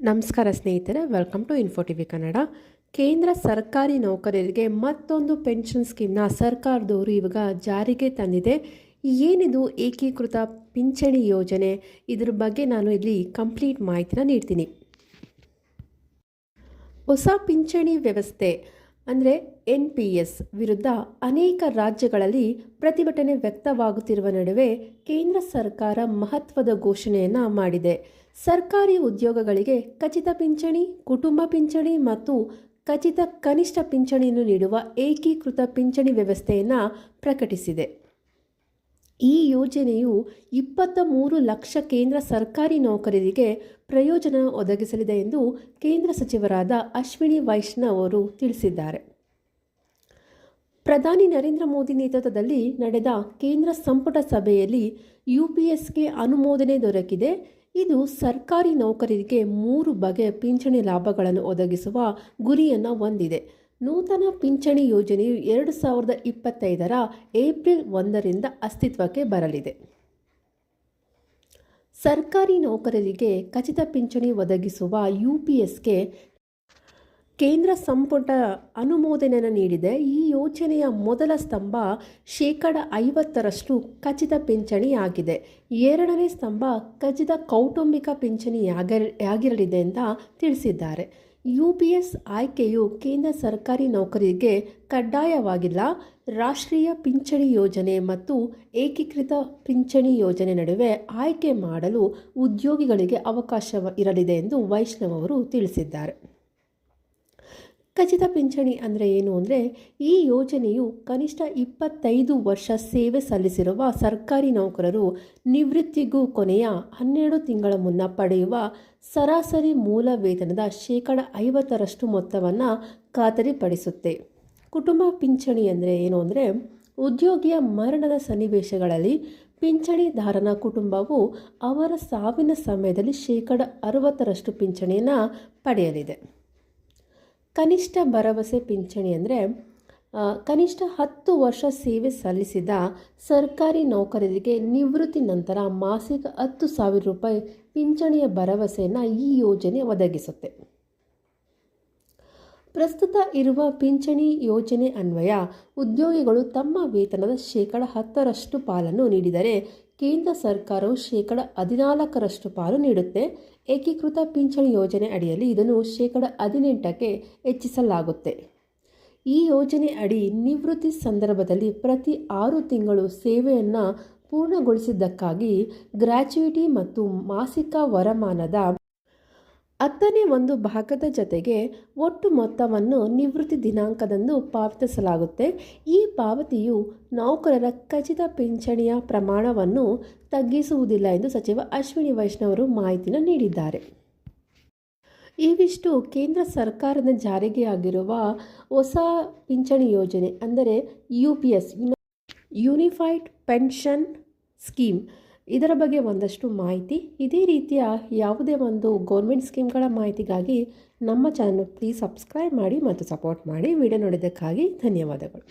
ನಮಸ್ಕಾರ ಸ್ನೇಹಿತರೆ, welcome to info TV Kannada. ಕೇಂದ್ರ ಸರ್ಕಾರಿ ನೌಕರರಿಗೆ ಮತ್ತೊಂದು ಪೆನ್ಷನ್ ಸ್ಕೀಮ್ನ ಸರ್ಕಾರದವರು ಇವಾಗ ಜಾರಿಗೆ ತಂದಿದೆ. ಏನಿದು ಏಕೀಕೃತ ಪಿಂಚಣಿ ಯೋಜನೆ, ಇದ್ರ ಬಗ್ಗೆ ನಾನು ಇಲ್ಲಿ ಕಂಪ್ಲೀಟ್ ಮಾಹಿತಿನ ನೀಡ್ತೀನಿ. ಹೊಸ ಪಿಂಚಣಿ ವ್ಯವಸ್ಥೆ ಅಂದರೆ NPS ವಿರುದ್ಧ ಅನೇಕ ರಾಜ್ಯಗಳಲ್ಲಿ ಪ್ರತಿಭಟನೆ ವ್ಯಕ್ತವಾಗುತ್ತಿರುವ ನಡುವೆ ಕೇಂದ್ರ ಸರ್ಕಾರ ಮಹತ್ವದ ಘೋಷಣೆಯನ್ನು ಮಾಡಿದೆ. ಸರ್ಕಾರಿ ಉದ್ಯೋಗಗಳಿಗೆ ಖಚಿತ ಪಿಂಚಣಿ, ಕುಟುಂಬ ಪಿಂಚಣಿ ಮತ್ತು ಖಚಿತ ಕನಿಷ್ಠ ಪಿಂಚಣಿಯನ್ನು ನೀಡುವ ಏಕೀಕೃತ ಪಿಂಚಣಿ ವ್ಯವಸ್ಥೆಯನ್ನು ಪ್ರಕಟಿಸಿದೆ. ಈ ಯೋಜನೆಯು 23 ಲಕ್ಷ ಕೇಂದ್ರ ಸರ್ಕಾರಿ ನೌಕರರಿಗೆ ಪ್ರಯೋಜನ ಒದಗಿಸಲಿದೆ ಎಂದು ಕೇಂದ್ರ ಸಚಿವರಾದ ಅಶ್ವಿನಿ ವೈಷ್ಣವ್ ಅವರು ತಿಳಿಸಿದ್ದಾರೆ. ಪ್ರಧಾನಿ ನರೇಂದ್ರ ಮೋದಿ ನೇತೃತ್ವದಲ್ಲಿ ನಡೆದ ಕೇಂದ್ರ ಸಂಪುಟ ಸಭೆಯಲ್ಲಿ UPSಗೆ ಅನುಮೋದನೆ ದೊರಕಿದೆ. ಇದು ಸರ್ಕಾರಿ ನೌಕರರಿಗೆ 3 ಬಗೆಯ ಪಿಂಚಣಿ ಲಾಭಗಳನ್ನು ಒದಗಿಸುವ ಗುರಿಯನ್ನು ಹೊಂದಿದೆ. ನೂತನ ಪಿಂಚಣಿ ಯೋಜನೆಯು 2025ರ ಏಪ್ರಿಲ್ 1ರಿಂದ ಅಸ್ತಿತ್ವಕ್ಕೆ ಬರಲಿದೆ. ಸರ್ಕಾರಿ ನೌಕರರಿಗೆ ಖಚಿತ ಪಿಂಚಣಿ ಒದಗಿಸುವ UPSಗೆ ಕೇಂದ್ರ ಸಂಪುಟ ಅನುಮೋದನೆಯನ್ನು ನೀಡಿದೆ. ಈ ಯೋಜನೆಯ ಮೊದಲ ಸ್ತಂಭ 50% ಖಚಿತ ಪಿಂಚಣಿಯಾಗಿದೆ. ಎರಡನೇ ಸ್ತಂಭ ಖಚಿತ ಕೌಟುಂಬಿಕ ಪಿಂಚಣಿಯಾಗಿರಲಿದೆ ಅಂತ ತಿಳಿಸಿದ್ದಾರೆ. UPS ಆಯ್ಕೆಯು ಕೇಂದ್ರ ಸರ್ಕಾರಿ ನೌಕರರಿಗೆ ಕಡ್ಡಾಯವಾಗಿಲ್ಲ. ರಾಷ್ಟ್ರೀಯ ಪಿಂಚಣಿ ಯೋಜನೆ ಮತ್ತು ಏಕೀಕೃತ ಪಿಂಚಣಿ ಯೋಜನೆ ನಡುವೆ ಆಯ್ಕೆ ಮಾಡಲು ಉದ್ಯೋಗಿಗಳಿಗೆ ಅವಕಾಶ ಇರಲಿದೆ ಎಂದು ವೈಷ್ಣವ್ ಅವರು ತಿಳಿಸಿದ್ದಾರೆ. ಖಚಿತ ಪಿಂಚಣಿ ಅಂದರೆ ಏನು ಅಂದರೆ, ಈ ಯೋಜನೆಯು ಕನಿಷ್ಠ 25 ವರ್ಷ ಸೇವೆ ಸಲ್ಲಿಸಿರುವ ಸರ್ಕಾರಿ ನೌಕರರು ನಿವೃತ್ತಿಗೂ ಕೊನೆಯ 12 ತಿಂಗಳ ಮುನ್ನ ಪಡೆಯುವ ಸರಾಸರಿ ಮೂಲ ವೇತನದ 50% ಮೊತ್ತವನ್ನು ಖಾತರಿಪಡಿಸುತ್ತೆ. ಕುಟುಂಬ ಪಿಂಚಣಿ ಅಂದರೆ ಏನು ಅಂದರೆ, ಉದ್ಯೋಗಿಯ ಮರಣದ ಸನ್ನಿವೇಶಗಳಲ್ಲಿ ಪಿಂಚಣಿದಾರನ ಕುಟುಂಬವು ಅವರ ಸಾವಿನ ಸಮಯದಲ್ಲಿ 60% ಪಿಂಚಣಿಯನ್ನು ಪಡೆಯಲಿದೆ. ಕನಿಷ್ಠ ಭರವಸೆ ಪಿಂಚಣಿ ಅಂದರೆ, ಕನಿಷ್ಠ 10 ವರ್ಷ ಸೇವೆ ಸಲ್ಲಿಸಿದ ಸರ್ಕಾರಿ ನೌಕರರಿಗೆ ನಿವೃತ್ತಿ ನಂತರ ಮಾಸಿಕ 10,000 ರೂಪಾಯಿ ಪಿಂಚಣಿಯ ಭರವಸೆಯನ್ನು ಈ ಯೋಜನೆ ಒದಗಿಸುತ್ತೆ. ಪ್ರಸ್ತುತ ಇರುವ ಪಿಂಚಣಿ ಯೋಜನೆ ಅನ್ವಯ ಉದ್ಯೋಗಿಗಳು ತಮ್ಮ ವೇತನದ 10% ಪಾಲನ್ನು ನೀಡಿದರೆ ಕೇಂದ್ರ ಸರ್ಕಾರವು 14% ಪಾಲು ನೀಡುತ್ತೆ. ಏಕೀಕೃತ ಪಿಂಚಣಿ ಯೋಜನೆ ಅಡಿಯಲ್ಲಿ ಇದನ್ನು 18%ಕ್ಕೆ ಹೆಚ್ಚಿಸಲಾಗುತ್ತೆ. ಈ ಯೋಜನೆ ಅಡಿ ನಿವೃತ್ತಿ ಸಂದರ್ಭದಲ್ಲಿ ಪ್ರತಿ 6 ತಿಂಗಳು ಸೇವೆಯನ್ನು ಪೂರ್ಣಗೊಳಿಸಿದ್ದಕ್ಕಾಗಿ ಗ್ರ್ಯಾಚ್ಯುಯಿಟಿ ಮತ್ತು ಮಾಸಿಕ ವರಮಾನದ 10% ಜೊತೆಗೆ ಒಟ್ಟು ಮೊತ್ತವನ್ನು ನಿವೃತ್ತಿ ದಿನಾಂಕದಂದು ಪಾವತಿಸಲಾಗುತ್ತೆ. ಈ ಪಾವತಿಯು ನೌಕರರ ಖಚಿತ ಪಿಂಚಣಿಯ ಪ್ರಮಾಣವನ್ನು ತಗ್ಗಿಸುವುದಿಲ್ಲ ಎಂದು ಸಚಿವ ಅಶ್ವಿನಿ ವೈಷ್ಣವ್ ಅವರು ಮಾಹಿತಿನ ನೀಡಿದ್ದಾರೆ. ಇವಿಷ್ಟು ಕೇಂದ್ರ ಸರ್ಕಾರದ ಜಾರಿಗೆ ಆಗಿರುವ ಹೊಸ ಪಿಂಚಣಿ ಯೋಜನೆ ಅಂದರೆ UPS, ಯೂನಿಫೈಡ್ ಪೆನ್ಷನ್ ಸ್ಕೀಮ್. ಇದರ ಬಗ್ಗೆ ಒಂದಷ್ಟು ಮಾಹಿತಿ. ಇದೇ ರೀತಿಯ ಯಾವುದೇ ಒಂದು ಗೌರ್ಮೆಂಟ್ ಸ್ಕೀಮ್ಗಳ ಮಾಹಿತಿಗಾಗಿ ನಮ್ಮ ಚಾನಲ್ ಪ್ಲೀಸ್ ಸಬ್ಸ್ಕ್ರೈಬ್ ಮಾಡಿ ಮತ್ತು ಸಪೋರ್ಟ್ ಮಾಡಿ. ವಿಡಿಯೋ ನೋಡಿದ್ದಕ್ಕಾಗಿ ಧನ್ಯವಾದಗಳು.